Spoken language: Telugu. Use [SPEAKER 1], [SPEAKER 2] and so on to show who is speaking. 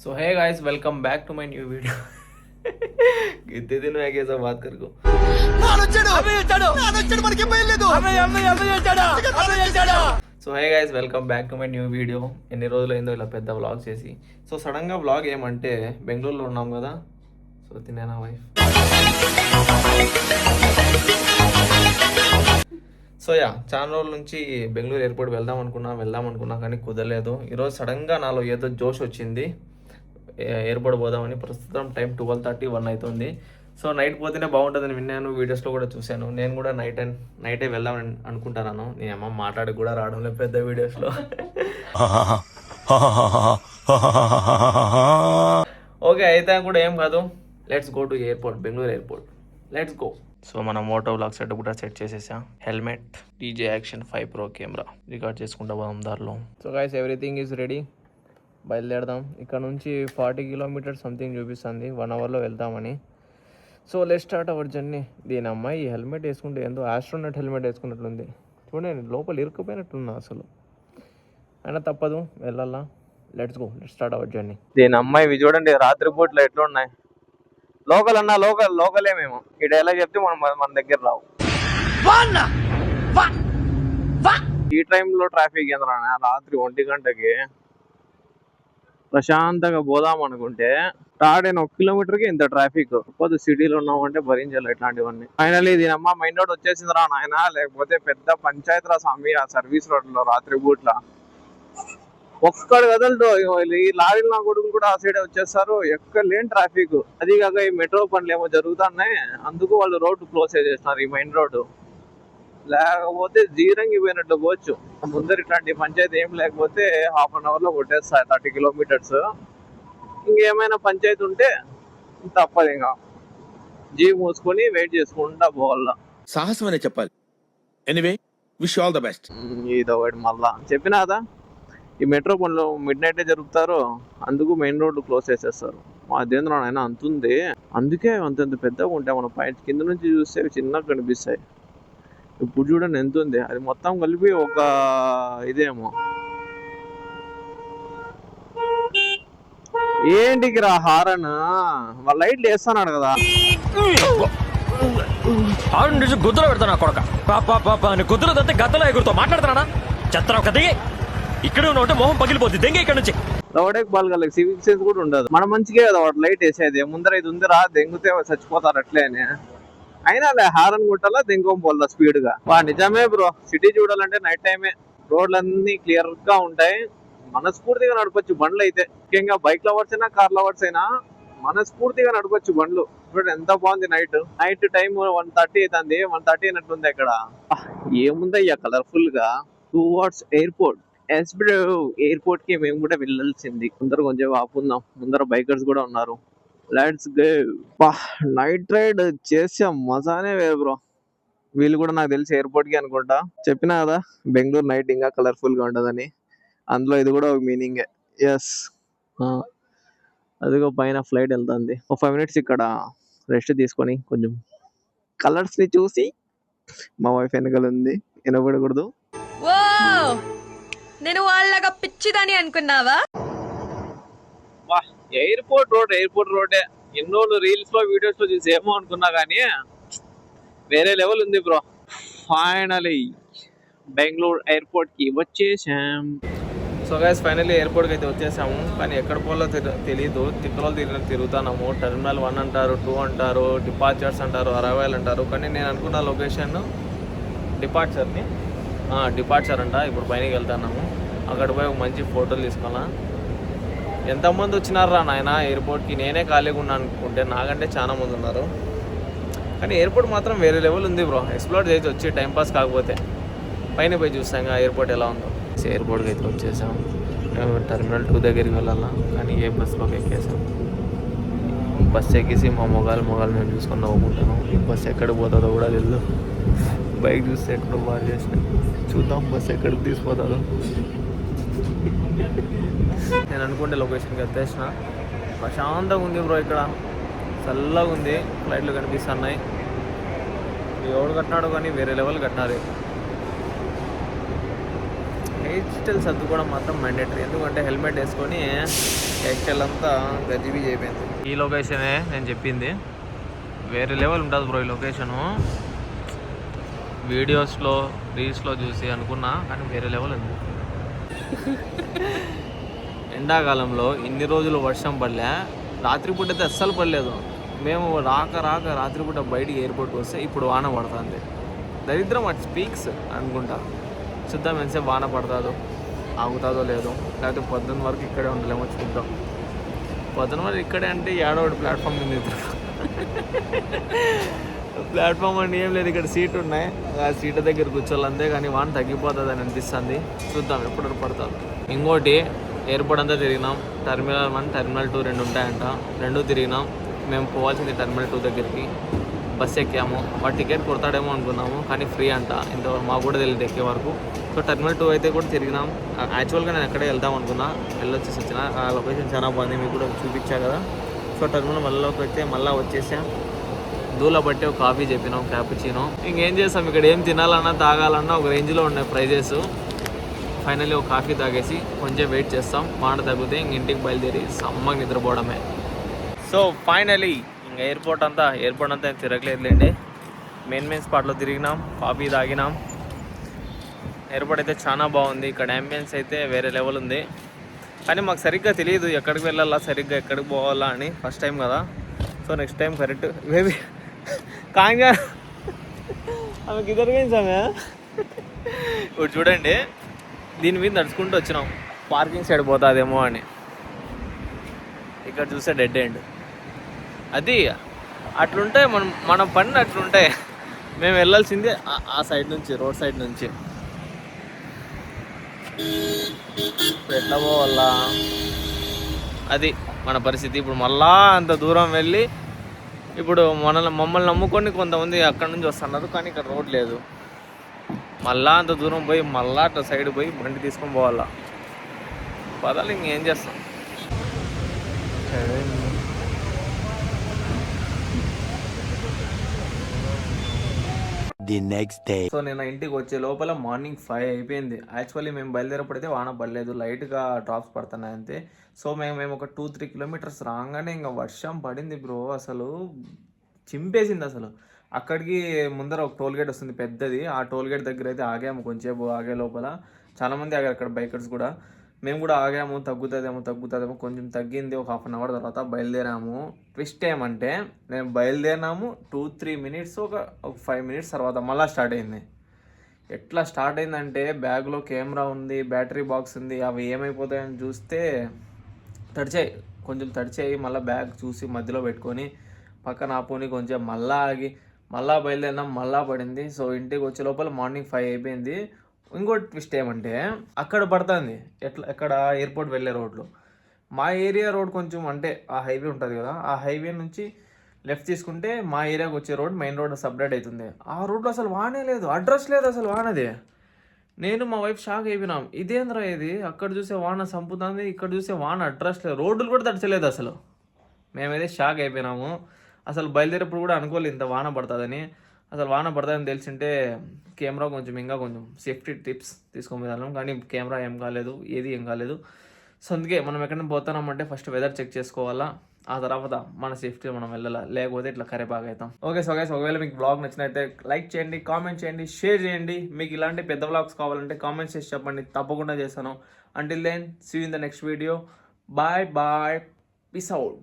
[SPEAKER 1] So hey guys welcome back to my new video. कितने दिन में ऐसा बात कर को so hey guys welcome back to my new video. ఎన్ని రోజులు అయిందో ఇలా పెద్ద వ్లాగ్ చేసి. సో సడన్గా వ్లాగ్ ఏమంటే బెంగళూరులో ఉన్నాం కదా, సో తినేనా వైఫ్. సో చాలా రోజుల నుంచి బెంగళూరు ఎయిర్పోర్ట్ వెళ్దాం అనుకున్నా కానీ కుదరలేదు. ఈరోజు సడన్గా నాలో ఏదో జోష్ వచ్చింది, ఎయిర్పోర్ట్ పోదామని. ప్రస్తుతం టైం 12:31 అవుతుంది. సో నైట్ పోతేనే బాగుంటుందని విన్నాను, వీడియోస్లో కూడా చూశాను. నేను కూడా నైటే వెళ్దామని అనుకుంటున్నాను. నేను అమ్మ మాట్లాడి కూడా రావడం లేదు పెద్ద వీడియోస్లో. ఓకే అయితే కూడా ఏం కాదు, let's go to airport, Bengaluru airport, let's go. So మనం మోటో వ్లాగ్ సెట్ కూడా సెట్ చేసేసాం. Helmet, DJI action 5 Pro camera, record చేసుకుంటా పోదాం దారిలో. So guys everything is ready, బయలుదేరదాం. ఇక్కడ నుంచి 40 కిలోమీటర్స్ సంథింగ్ చూపిస్తుంది, 1 అవర్లో వెళ్తామని. So let's start our journey. దీని అమ్మాయి ఈ హెల్మెట్ వేసుకుంటే ఏందో ఆస్ట్రోనట్ హెల్మెట్ వేసుకున్నట్లుంది. చూడండి లోపల ఇరుక్కుపోయినట్లున్నా అసలు. అయినా తప్పదు, వెళ్ళాలా. Let's go, let's start our journey. దీని అమ్మాయి చూడండి రాత్రి పూట్లు ఎట్లున్నాయి. లోకల్ అన్నా లోకలే మేము. ఈ డైలాగ్ చెప్తే మన దగ్గర రావు. ఈ టైంలో ట్రాఫిక్ ఏంద్రా రాత్రి 1 గంటకి. ప్రశాంతంగా పోదాం అనుకుంటే స్టార్ట్ 1 కిలోమీటర్కి ఇంత ట్రాఫిక్. పోతే సిటీలో ఉన్నామంటే భరించాలి ఇట్లాంటివన్నీ. ఫైనల్లీ దీని అమ్మ మైండ్ రోడ్ వచ్చేసింది రా నాయన, లేకపోతే పెద్ద పంచాయతీ రా స్వామి ఆ సర్వీస్ రోడ్లో రాత్రి పూట్ల. ఒక్కడు కదలదు, ఈ లారీలు నా కొడుకు కూడా ఆ సైడ్ వచ్చేస్తారు. ఎక్కడ లేని ట్రాఫిక్. అది కాక ఈ మెట్రో పనులు ఏమో జరుగుతున్నాయి, అందుకు వాళ్ళు రోడ్డు క్లోజ్ చేసేస్తున్నారు, ఈ మెయిన్ రోడ్డు. లేకపోతే జీరంగి పోయినట్టు పోవచ్చు. ముందర ఇట్లాంటి పంచాయతీ ఏం లేకపోతే ½ అన్ అవర్లో కొట్టేస్తాయి 30 కిలోమీటర్స్. ఇంకేమైనా పంచాయతీ ఉంటే తప్పదు, ఇంకా జీప్ మూసుకొని వెయిట్ చేసుకుంటా పోవాలా.
[SPEAKER 2] సాహసం అనే చెప్పాలి. Anyway wish all the best.
[SPEAKER 1] ఇదో ఒకటి మళ్ళా చెప్పినాదా, ఈ మెట్రో పనులు మిడ్ నైటే జరుపుతారు, అందుకు మెయిన్ రోడ్డు క్లోజ్ చేసేస్తారు. మా దేంద్ర ఆయన అంతుంది, అందుకే అంతంత పెద్దగా ఉంటాయి. మనం పై కింద నుంచి చూస్తే చిన్నగా కనిపిస్తాయి. ఇప్పుడు చూడండి ఎంత ఉంది, అది మొత్తం కలిపి ఒక ఇదేమో. ఏంటికి రా హారన్, వాళ్ళ లైట్లు వేస్తున్నాడు కదా.
[SPEAKER 3] గుద్దులో పెడతాను కొడక, గుద్దులో తంతే గద్దలో ఎగురుతో మాట్లాడుతున్నానా చెత్తరా ఒక దిగి. ఇక్కడ ఉన్నట్టు మొహం పగిలిపోద్ది, దెంగే ఇక్కడ నుంచి.
[SPEAKER 1] లౌడేక్ బాల్ గలకి సివిక్ సెన్స్ కూడా ఉండదు. మన మంచిగా కదా వాడు లైట్ వేసేది. ముందర ఇది ఉంది రా, దెంగితే చచ్చిపోతారు అట్లే అని. అయినా హారన్ కొట్టాలా, దెంగోపోవాలా స్పీడ్ గా. నిజమే బ్రో, సిటీ చూడాలంటే నైట్ టైమే. రోడ్లన్నీ క్లియర్ గా ఉంటాయి, మనస్ఫూర్తిగా నడపచ్చు బండ్లు అయితే. ముఖ్యంగా బైక్ లవర్స్ అయినా కార్ లవర్స్ అయినా మనస్ఫూర్తిగా నడపచ్చు బండ్లు. ఇప్పుడు ఎంత బాగుంది నైట్ టైం 1:30 అవుతుంది. 1:30 అయినట్టుంది. అక్కడ ఏముందయ్యా కలర్ఫుల్ గా. Towards airport. ఎయిర్పోర్ట్ కి మేము కూడా వెళ్ళాల్సింది. ముందర కొంచెం ఆపుందాం, ముందర బైకర్స్ కూడా ఉన్నారు. Let's go. నైట్ రైడ్ చేసే మజానే వేరు బ్రో. వీళ్ళు కూడా నాకు తెలిసి ఎయిర్పోర్ట్ కి అనుకుంటా. చెప్పినా కదా బెంగళూరు నైట్ ఇంకా కలర్ఫుల్ గా ఉంటదని, అందులో ఇది కూడా ఒక మీనింగే. ఎస్, అదిగో పైన ఫ్లైట్ వెళ్తుంది. ఒక 5 minutes ఇక్కడ రెస్ట్ తీసుకొని కొంచెం కలర్స్ ని చూసి. మా వైఫ్ వెనకాల ఉంది, వినపడకూడదు.
[SPEAKER 4] నేను వాళ్ళగా పిచ్చిదని అనుకున్నావా?
[SPEAKER 1] ఎయిర్పోర్ట్ రోడే. ఎన్నో రీల్స్ లో వీడియోస్ లో చూసి ఏమో అనుకున్నా కానీ వేరే లెవెల్ ఉంది బ్రో. ఫైనలీ బెంగళూరు ఎయిర్పోర్ట్ కి వచ్చేసాం. సో గైస్ ఫైనలీ ఎయిర్పోర్ట్ కి అయితే వచ్చేసాము. కానీ ఎక్కడ పోలో తెలీదు, తిక్కలో తిరుగుతున్నాము. టెర్మినల్ 1 అంటారు, 2 అంటారు, డిపార్చర్స్ అంటారు, అరైవల్ అంటారు. కానీ నేను అనుకున్న లొకేషన్ డిపార్చర్ అంట. ఇప్పుడు పైనకి వెళ్తున్నాము, అక్కడ పోయి ఒక మంచి ఫోటోలు తీసుకోవాలా. ఎంతమంది వచ్చినారా నాయన ఎయిర్పోర్ట్కి. నేనే ఖాళీగా ఉన్నాను అనుకుంటే నాకంటే చాలా మంది ఉన్నారు. కానీ ఎయిర్పోర్ట్ మాత్రం వేరే లెవెల్ ఉంది బ్రో. ఎక్స్ప్లోర్ చేసి వచ్చి టైంపాస్ కాకపోతే పైన పోయి చూస్తాం ఎయిర్పోర్ట్ ఎలా ఉందో. ఎయిర్పోర్ట్కి అయితే వచ్చేసాం. టెర్మినల్ 2 దగ్గరికి వెళ్ళాలా, కానీ ఏ బస్సులోకి ఎక్కేసాం. బస్సు ఎక్కేసి మా మొగాలు మేము చూసుకొని నవ్వుకుంటాను. ఈ బస్సు ఎక్కడికి పోతుందో కూడా తెలియదు. బైక్ చూస్తే ఎక్కడో బాగా చేసినాయి. చూద్దాం బస్సు ఎక్కడికి తీసుకుపోతుందో. నేను అనుకుంటే లొకేషన్కి వచ్చేసిన. ప్రశాంతంగా ఉంది బ్రో, ఇక్కడ చల్లగా ఉంది. ఫ్లైట్లు కనిపిస్తున్నాయి. ఎవడు కట్టినాడు కానీ వేరే లెవెల్ కట్టినారు. హెయిర్ స్టైల్ సర్దుకోవడం మాత్రం మ్యాండేటరీ, ఎందుకంటే హెల్మెట్ వేసుకొని హెయిర్ స్టైల్ అంతా గజిబిజి అయిపోయింది. ఈ లొకేషనే నేను చెప్పింది, వేరే లెవెల్ ఉంటుంది బ్రో ఈ లొకేషను. వీడియోస్లో రీల్స్లో చూసి అనుకున్నా, కానీ వేరే లెవెల్ ఉంది. ఎండాకాలంలో ఇన్ని రోజులు వర్షం పడలే, రాత్రిపూట అయితే అస్సలు పడలేదు. మేము రాక రాత్రిపూట బయటికి ఎయిర్పోర్ట్కి వస్తే ఇప్పుడు వాన పడుతుంది. దరిద్రం అట్ స్పీక్స్ అనుకుంటా. చూద్దాం ఎంతసేపు వాన పడుతుందో, ఆగుతుందో లేదో, లేకపోతే పొద్దున్న వరకు ఇక్కడే ఉండలేమో చూద్దాం. పొద్దున్న వరకు ఇక్కడే అంటే ఏడోటి ప్లాట్ఫామ్ ఉంది. ప్లాట్ఫామ్ అంటే ఏం లేదు, ఇక్కడ సీట్ ఉన్నాయి, ఆ సీట్ దగ్గర కూర్చోవాలి అంతే, కానీ వాన తగ్గిపోతుంది అని అనిపిస్తుంది. చూద్దాం ఎప్పుడు పడుతుంది. ఇంకోటి ఎయిర్పోర్ట్ అంతా తిరిగినాం, టెర్మినల్ 1 టెర్మినల్ 2 రెండు ఉంటాయంట, రెండు తిరిగినాం. మేము పోవాల్సింది టెర్మినల్ 2 దగ్గరికి. బస్ ఎక్కాము, వాడు టికెట్ కొడతాడేమో అనుకున్నాము, కానీ ఫ్రీ అంట. ఇంతవరకు మాకు కూడా తెలియదు ఎక్కే వరకు. సో టెర్మినల్ 2 అయితే కూడా తిరిగినాం. యాక్చువల్గా నేను ఎక్కడే వెళ్దాం అనుకున్నా, వెళ్ళొచ్చేసి వచ్చిన. ఆ లొకేషన్ చాలా బాగుంది, మీకు కూడా చూపించా కదా. సో టెర్మినల్ మళ్ళీలోకి వచ్చే మళ్ళీ వచ్చేసాం. దూల బట్టి ఒక కాఫీ చెప్పినాం, క్యాపుచినో. ఇంకేం చేస్తాం, ఇక్కడ ఏం తినాలన్నా తాగాలన్నా ఒక రేంజ్లో ఉన్నాయి ప్రైజెస్. ఫైనల్లీ ఒక కాఫీ తాగేసి కొంచెం వెయిట్ చేస్తాం, మాట తగ్గితే ఇంక ఇంటికి బయలుదేరి సమ్మగా నిద్రపోవడమే. సో ఫైనలీ ఇంకా ఎయిర్పోర్ట్ అంతా ఏం తిరగలేదులేండి. మెయిన్ స్పాట్లో తిరిగినాం, కాఫీ తాగినాం. ఎయిర్పోర్ట్ అయితే చాలా బాగుంది, ఇక్కడ అంబియన్స్ అయితే వేరే లెవెల్ ఉంది. కానీ మాకు సరిగ్గా తెలియదు ఎక్కడికి వెళ్ళాలా, సరిగ్గా ఎక్కడికి పోవాలా అని. ఫస్ట్ టైం కదా, so next time correct maybe కాంగా ఆమెకి ఇద్దరు సామె. ఇప్పుడు చూడండి, దీని మీద నడుచుకుంటూ వచ్చినాం, పార్కింగ్ సైడ్ పోతుందేమో అని. ఇక్కడ చూస్తే డెడ్ ఎండ్. అది అట్లుంటాయి మన పని అట్లుంటాయి. మేము వెళ్ళాల్సిందే ఆ సైడ్ నుంచి, రోడ్ సైడ్ నుంచి. ఇప్పుడు ఎట్లా పోవాలా, అది మన పరిస్థితి. ఇప్పుడు మళ్ళా అంత దూరం వెళ్ళి, ఇప్పుడు మమ్మల్ని నమ్ముకొని కొంతమంది అక్కడ నుంచి వస్తున్నారు, కానీ ఇక్కడ రోడ్ లేదు. మళ్ళా అంత దూరం పోయి మళ్ళా అట్లా సైడ్ పోయి బండి తీసుకొని పోవాలా. పదాలు ఇంకేం చేస్తాం.
[SPEAKER 5] The next day.
[SPEAKER 1] సో నేను ఇంటికి వచ్చే లోపల మార్నింగ్ 5 అయిపోయింది. యాక్చువల్లీ మేము బయలుదేరపడితే వాన పడలేదు, లైట్గా డ్రాప్స్ పడుతున్నాయి అంతే. సో మేము ఒక 2-3 కిలోమీటర్స్ రాగానే ఇంకా వర్షం పడింది బ్రో, అసలు చింపేసింది అసలు. అక్కడికి ముందర ఒక టోల్ గేట్ వస్తుంది పెద్దది, ఆ టోల్ గేట్ దగ్గర అయితే ఆగాము. కొంచెంసేపు ఆగే లోపల చాలామంది ఆగారు అక్కడ, బైకర్స్ కూడా. మేము కూడా ఆగాము, తగ్గుతుందేమో. కొంచెం తగ్గింది. ఒక 1/2 అవర్ తర్వాత బయలుదేరాము. ట్విస్ట్ ఏమంటే, నేను బయలుదేరినాము 2-3 మినిట్స్, ఒక 5 మినిట్స్ తర్వాత మళ్ళీ స్టార్ట్ అయింది. ఎట్లా స్టార్ట్ అయిందంటే, బ్యాగ్లో కెమెరా ఉంది, బ్యాటరీ బాక్స్ ఉంది, అవి ఏమైపోతాయని చూస్తే కొంచెం తడిచాయి. మళ్ళీ బ్యాగ్ చూసి మధ్యలో పెట్టుకొని పక్కన ఆపుకొని కొంచెం మళ్ళీ ఆగి మళ్ళీ బయలుదేరినాం, మళ్ళీ పడింది. సో ఇంటికి వచ్చే లోపల మార్నింగ్ 5 అయిపోయింది. ఇంకోటి ట్విస్ట్ ఏమంటే, అక్కడ పడుతుంది ఎక్కడ ఎయిర్పోర్ట్ వెళ్ళే రోడ్లో. మా ఏరియా రోడ్ కొంచెం అంటే ఆ హైవే ఉంటుంది కదా, ఆ హైవే నుంచి లెఫ్ట్ తీసుకుంటే మా ఏరియాకి వచ్చే రోడ్, మెయిన్ రోడ్ సపరేట్ అవుతుంది. ఆ రోడ్లో అసలు వానే లేదు, అడ్రస్ లేదు అసలు వానది. నేను మా వైఫ్ షాక్ అయిపోయినాం, ఇదేంద్రా ఇది, అక్కడ చూసే వాన సంపుతుంది, ఇక్కడ చూసే వాన అడ్రస్ లేదు, రోడ్లు కూడా తడిచలేదు అసలు. మేమైతే షాక్ అయిపోయినాము. అసలు బయలుదేరేప్పుడు కూడా అనుకోలేదు ఇంత వాన పడుతుందని. అసలు వాన పడుతుందని తెలిసింటే కెమెరా కొంచెం సేఫ్టీ టిప్స్ తీసుకోమేదాం, కానీ కెమెరా ఏం కాలేదు. సో అందుకే మనం ఎక్కడైనా పోతున్నామంటే ఫస్ట్ వెదర్ చెక్ చేసుకోవాలా, ఆ తర్వాత మన సేఫ్టీ మనం వెళ్ళాలా, లేకపోతే ఇట్లా కరేపాగా అవుతాం. ఓకే సో గైస్, ఒకవేళ మీకు బ్లాగ్ నచ్చినైతే లైక్ చేయండి, కామెంట్ చేయండి, షేర్ చేయండి. మీకు ఇలాంటి పెద్ద బ్లాగ్స్ కావాలంటే కామెంట్స్ చేసి చెప్పండి, తప్పకుండా చేస్తాను. Until then, see you in the next video. Bye, peace out.